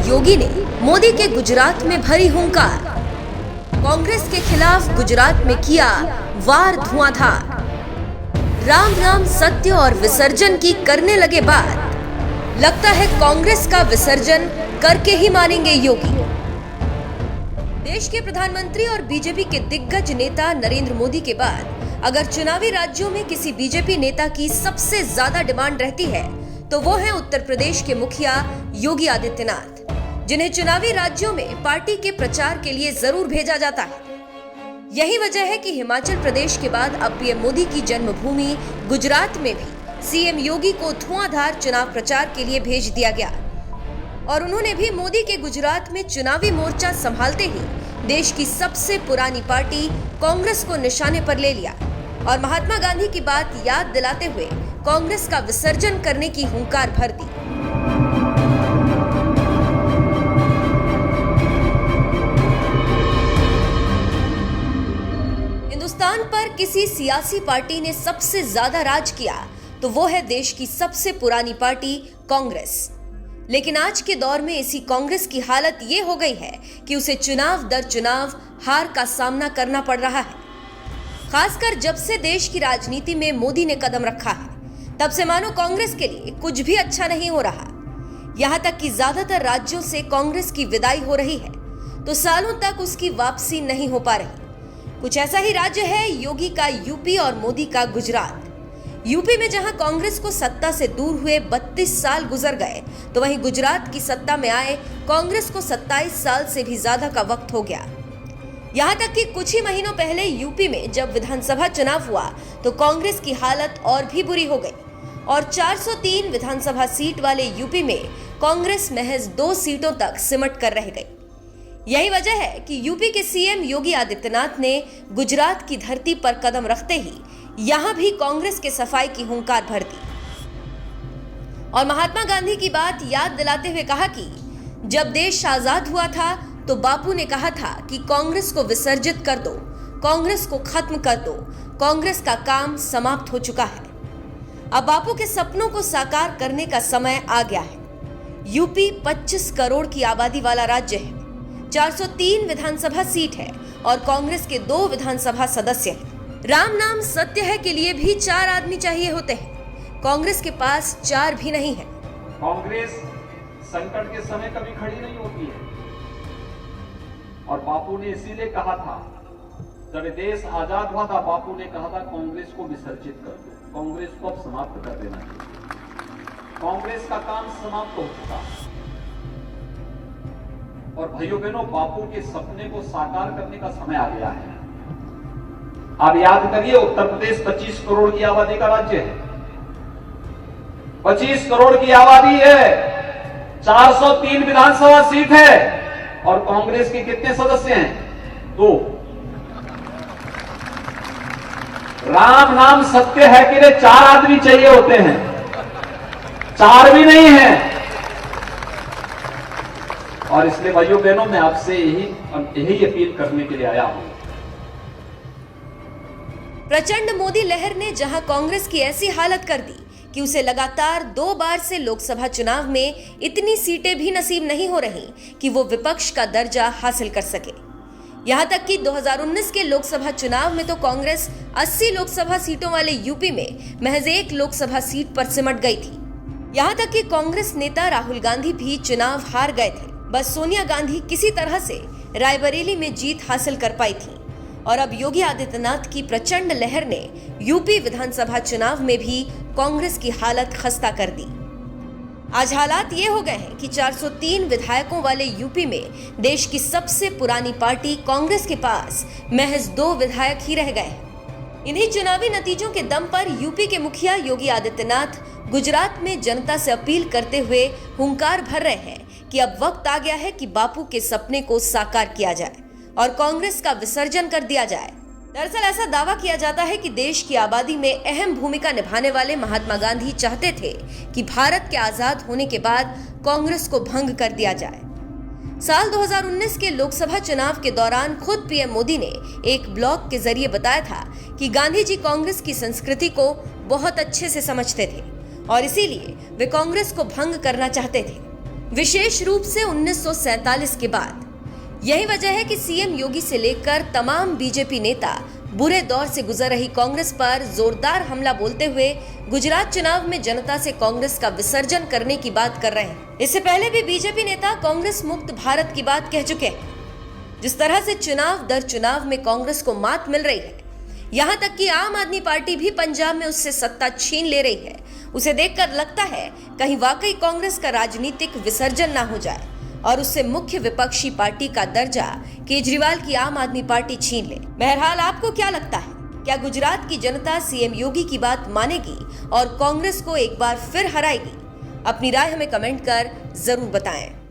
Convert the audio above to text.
योगी ने मोदी के गुजरात में भरी हुंकार। कांग्रेस के खिलाफ गुजरात में किया वार धुआंधार। राम नाम सत्य और विसर्जन की करने लगे बात। लगता है कांग्रेस का विसर्जन करके ही मानेंगे योगी। देश के प्रधानमंत्री और बीजेपी के दिग्गज नेता नरेंद्र मोदी के बाद अगर चुनावी राज्यों में किसी बीजेपी नेता की सबसे ज्यादा डिमांड रहती है तो वो है उत्तर प्रदेश के मुखिया योगी आदित्यनाथ, जिन्हें चुनावी राज्यों में पार्टी के प्रचार के लिए जरूर भेजा जाता है। यही वजह है कि हिमाचल प्रदेश के बाद अब पीएम मोदी की जन्मभूमि गुजरात में भी सीएम योगी को धुआंधार चुनाव प्रचार के लिए भेज दिया गया और उन्होंने भी मोदी के गुजरात में चुनावी मोर्चा संभालते ही देश की सबसे पुरानी पार्टी कांग्रेस को निशाने पर ले लिया और महात्मा गांधी की बात याद दिलाते हुए कांग्रेस का विसर्जन करने की हुंकार भर दी। हिंदुस्तान पर किसी सियासी पार्टी ने सबसे ज्यादा राज किया तो वो है देश की सबसे पुरानी पार्टी कांग्रेस। लेकिन आज के दौर में इसी कांग्रेस की हालत ये हो गई है कि उसे चुनाव दर चुनाव हार का सामना करना पड़ रहा है। खासकर जब से देश की राजनीति में मोदी ने कदम रखा है तब से मानो कांग्रेस के लिए कुछ भी अच्छा नहीं हो रहा। यहाँ तक कि ज्यादातर राज्यों से कांग्रेस की विदाई हो रही है तो सालों तक उसकी वापसी नहीं हो पा रही। कुछ ऐसा ही राज्य है योगी का यूपी और मोदी का गुजरात। यूपी में जहां कांग्रेस को सत्ता से दूर हुए 32 साल गुजर गए तो वहीं गुजरात की सत्ता में आए कांग्रेस को 27 साल से भी ज्यादा का वक्त हो गया। यहां तक कि कुछ ही महीनों पहले यूपी में जब विधानसभा चुनाव हुआ तो कांग्रेस की हालत और भी बुरी हो गई और 403 विधानसभा सीट वाले यूपी में कांग्रेस महज 2 सीटों तक सिमट कर रह गई। यही वजह है कि यूपी के सीएम योगी आदित्यनाथ ने गुजरात की धरती पर कदम रखते ही यहां भी कांग्रेस के सफाई की हुंकार भर दी और महात्मा गांधी की बात याद दिलाते हुए कहा कि जब देश आजाद हुआ था तो बापू ने कहा था कि कांग्रेस को विसर्जित कर दो, कांग्रेस को खत्म कर दो, कांग्रेस का काम समाप्त हो चुका है। अब बापू के सपनों को साकार करने का समय आ गया है। यूपी 25 करोड़ की आबादी वाला राज्य है, 403 विधानसभा सीट है और कांग्रेस के 2 विधानसभा सदस्य हैं। राम नाम सत्य है के लिए भी 4 आदमी चाहिए होते हैं, कांग्रेस के पास 4 भी नहीं है। कांग्रेस संकट के समय कभी खड़ी नहीं होती है और बापू ने इसीलिए कहा था, जब देश आजाद हुआ था बापू ने कहा था कांग्रेस को विसर्जित कर दो, कांग्रेस को अब समाप्त कर देना चाहिए। कांग्रेस का काम समाप्त हो चुका और भाइयों बहनों बापू के सपने को साकार करने का समय आ गया है। आप याद करिए उत्तर प्रदेश 25 करोड़ की आबादी का राज्य है, 25 करोड़ की आबादी है, 403 विधानसभा सीट है और कांग्रेस के कितने सदस्य हैं? 2। राम नाम सत्य है कि 4 आदमी चाहिए होते हैं, 4 भी नहीं है। और इसलिए भाइयों बहनों मैं आपसे यही अपील करने के लिए आया हूं। प्रचंड मोदी लहर ने जहां कांग्रेस की ऐसी हालत कर दी कि उसे लगातार 2 बार से लोकसभा चुनाव में इतनी सीटें भी नसीब नहीं हो रही कि वो विपक्ष का दर्जा हासिल कर सके। यहां तक कि 2019 के लोकसभा चुनाव में तो कांग्रेस 80 लोकसभा सीटों वाले यूपी में महज 1 लोकसभा सीट पर सिमट गई थी। यहां तक कि कांग्रेस नेता राहुल गांधी भी चुनाव हार गए थे। बस सोनिया गांधी किसी तरह से रायबरेली में जीत हासिल कर पाई थी और अब योगी आदित्यनाथ की प्रचंड लहर ने यूपी विधानसभा चुनाव में भी कांग्रेस की हालत खस्ता कर दी। आज हालात ये हो गए हैं कि 403 विधायकों वाले यूपी में देश की सबसे पुरानी पार्टी कांग्रेस के पास महज 2 विधायक ही रह गए हैं। इन्हीं चुनावी नतीजों के दम पर यूपी के मुखिया योगी आदित्यनाथ गुजरात में जनता से अपील करते हुए हुंकार भर रहे हैं कि अब वक्त आ गया है कि बापू के सपने को साकार किया जाए और कांग्रेस का विसर्जन कर दिया जाए। दरअसल ऐसा दावा किया जाता है कि देश की आबादी में अहम भूमिका निभाने वाले महात्मा गांधी चाहते थे कि भारत के आजाद होने के बाद कांग्रेस को भंग कर दिया जाए। साल 2019 के लोकसभा चुनाव के दौरान खुद पीएम मोदी ने एक ब्लॉग के जरिए बताया था कि गांधी जी कांग्रेस की संस्कृति को बहुत अच्छे से समझते थे और इसीलिए वे कांग्रेस को भंग करना चाहते थे। विशेष रूप से 1947 के बाद। यही वजह है कि सीएम योगी से लेकर तमाम बीजेपी नेता बुरे दौर से गुजर रही कांग्रेस पर जोरदार हमला बोलते हुए गुजरात चुनाव में जनता से कांग्रेस का विसर्जन करने की बात कर रहे हैं। इससे पहले भी बीजेपी नेता कांग्रेस मुक्त भारत की बात कह चुके हैं। जिस तरह से चुनाव दर चुनाव में कांग्रेस को मात मिल रही है, यहाँ तक कि आम आदमी पार्टी भी पंजाब में उससे सत्ता छीन ले रही है, उसे देखकर लगता है कहीं वाकई कांग्रेस का राजनीतिक विसर्जन ना हो जाए और उससे मुख्य विपक्षी पार्टी का दर्जा केजरीवाल की आम आदमी पार्टी छीन ले। बहरहाल आपको क्या लगता है, क्या गुजरात की जनता सीएम योगी की बात मानेगी और कांग्रेस को एक बार फिर हराएगी? अपनी राय हमें कमेंट कर जरूर बताएं।